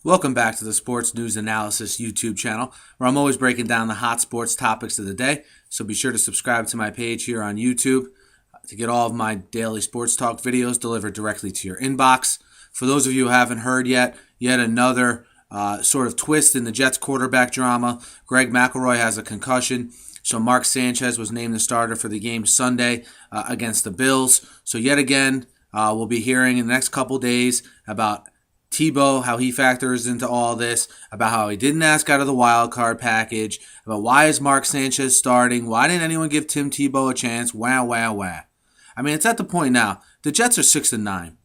Welcome back to the Sports News Analysis YouTube channel, where I'm always breaking down the hot sports topics of the day. So be sure to subscribe to my page here on YouTube to get all of my daily sports talk videos delivered directly to your inbox. For those of you who haven't heard yet another sort of twist in the Jets quarterback drama. Greg McElroy has a concussion, so Mark Sanchez was named the starter for the game Sunday against the Bills. So yet again, we'll be hearing in the next couple days about Tebow, how he factors into all this, about how he didn't ask out of the wild card package, about why is Mark Sanchez starting, why didn't anyone give Tim Tebow a chance, wah. I mean, it's at the point now, the Jets are 6-9.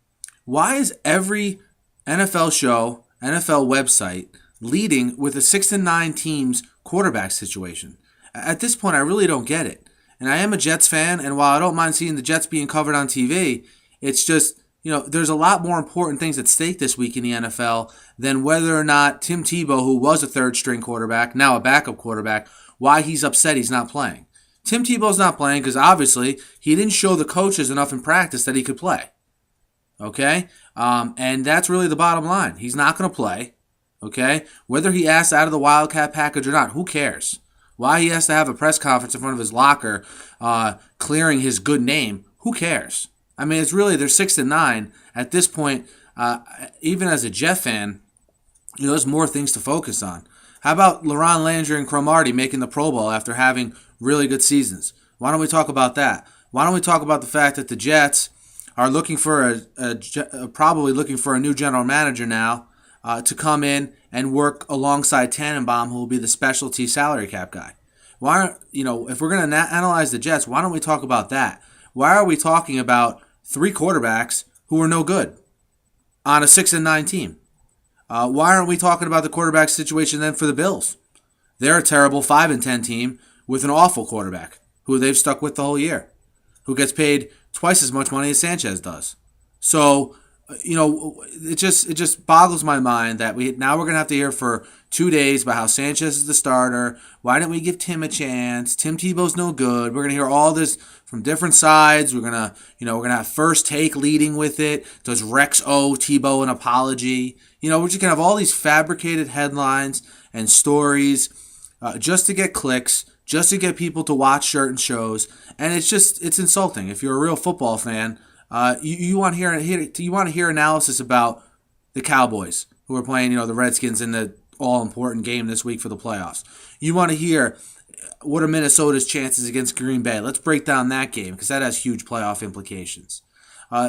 Why is every NFL show, NFL website leading with a 6-9 team's quarterback situation? At this point, I really don't get it. And I am a Jets fan, and while I don't mind seeing the Jets being covered on TV, it's just, there's a lot more important things at stake this week in the NFL than whether or not Tim Tebow, who was a third-string quarterback, now a backup quarterback, why he's upset he's not playing. Tim Tebow's not playing because obviously he didn't show the coaches enough in practice that he could play. Okay? And that's really the bottom line. He's not going to play. Okay? Whether he asks out of the Wildcat package or not, who cares? Why he has to have a press conference in front of his locker clearing his good name, who cares? I mean, it's really, they're 6-9. At this point, even as a Jet fan, there's more things to focus on. How about Laron Landry and Cromartie making the Pro Bowl after having really good seasons? Why don't we talk about that? Why don't we talk about the fact that the Jets are looking for probably looking for a new general manager now to come in and work alongside Tannenbaum, who will be the specialty salary cap guy. Why, if we're going to analyze the Jets, why don't we talk about that? Why are we talking about three quarterbacks who are no good on a 6-9 team? Why aren't we talking about the quarterback situation then for the Bills? They're a terrible 5-10 team with an awful quarterback who they've stuck with the whole year, who gets paid twice as much money as Sanchez does. So, it just boggles my mind that we're going to have to hear for 2 days about how Sanchez is the starter. Why didn't we give Tim a chance? Tim Tebow's no good. We're going to hear all this from different sides. We're going to have First Take leading with it. Does Rex owe Tebow an apology? We're just going to have all these fabricated headlines and stories just to get clicks, just to get people to watch certain shows. And it's insulting. If you're a real football fan, you want to hear analysis about the Cowboys who are playing, the Redskins in the all-important game this week for the playoffs. You want to hear what are Minnesota's chances against Green Bay. Let's break down that game because that has huge playoff implications.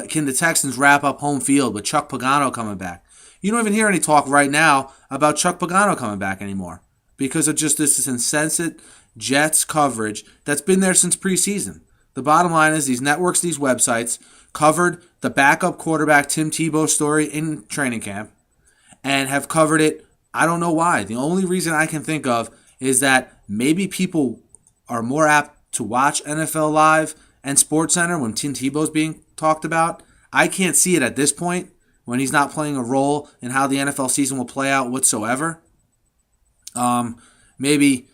Can the Texans wrap up home field with Chuck Pagano coming back? You don't even hear any talk right now about Chuck Pagano coming back anymore because of just this insensate Jets coverage that's been there since preseason. The bottom line is these networks, these websites, covered the backup quarterback Tim Tebow story in training camp and have covered it. I don't know why. The only reason I can think of is that maybe people are more apt to watch NFL Live and SportsCenter when Tim Tebow's being talked about. I can't see it at this point when he's not playing a role in how the NFL season will play out whatsoever. Maybe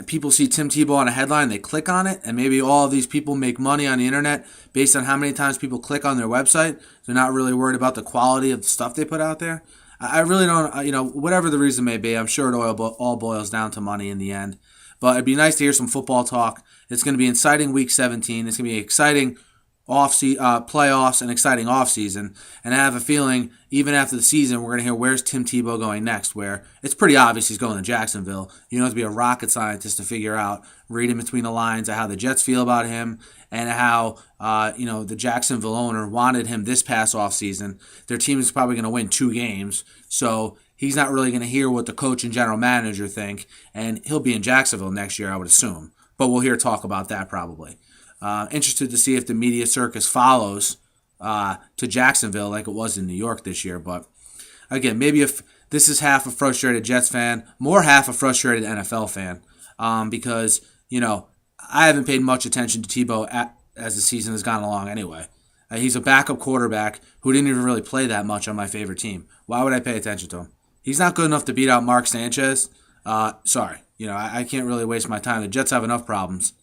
people see Tim Tebow on a headline, they click on it, and maybe all of these people make money on the internet based on how many times people click on their website. They're not really worried about the quality of the stuff they put out there. I really don't, whatever the reason may be, I'm sure it all boils down to money in the end. But it'd be nice to hear some football talk. It's going to be an exciting Week 17. It's going to be exciting playoffs and exciting offseason. And I have a feeling even after the season, we're going to hear where's Tim Tebow going next, where it's pretty obvious he's going to Jacksonville. You don't have to be a rocket scientist to figure out, reading between the lines of how the Jets feel about him and how the Jacksonville owner wanted him this past offseason. Their team is probably going to win 2 games, so he's not really going to hear what the coach and general manager think, and he'll be in Jacksonville next year, I would assume. But we'll hear talk about that probably. Interested to see if the media circus follows to Jacksonville like it was in New York this year. But again, maybe if this is half a frustrated Jets fan, more half a frustrated NFL fan, because I haven't paid much attention to Tebow as the season has gone along anyway. He's a backup quarterback who didn't even really play that much on my favorite team. Why would I pay attention to him? He's not good enough to beat out Mark Sanchez. Sorry. I can't really waste my time. The Jets have enough problems.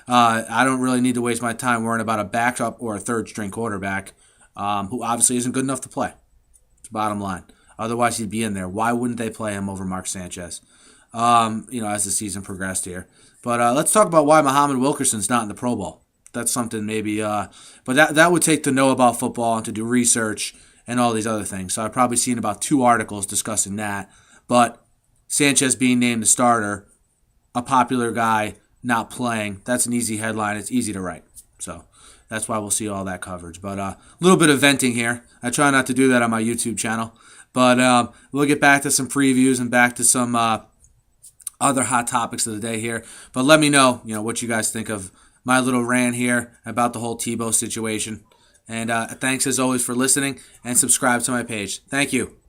I don't really need to waste my time worrying about a backup or a third-string quarterback who obviously isn't good enough to play. It's the bottom line. Otherwise, he'd be in there. Why wouldn't they play him over Mark Sanchez? As the season progressed here. But let's talk about why Muhammad Wilkerson's not in the Pro Bowl. That's something maybe, but that would take to know about football and to do research and all these other things. So I've probably seen about 2 articles discussing that. But Sanchez being named the starter, a popular guy not playing, that's an easy headline. It's easy to write. So that's why we'll see all that coverage. But a little bit of venting here. I try not to do that on my YouTube channel. But we'll get back to some previews and back to some other hot topics of the day here. But let me know, what you guys think of my little rant here about the whole Tebow situation. And thanks as always for listening, and subscribe to my page. Thank you.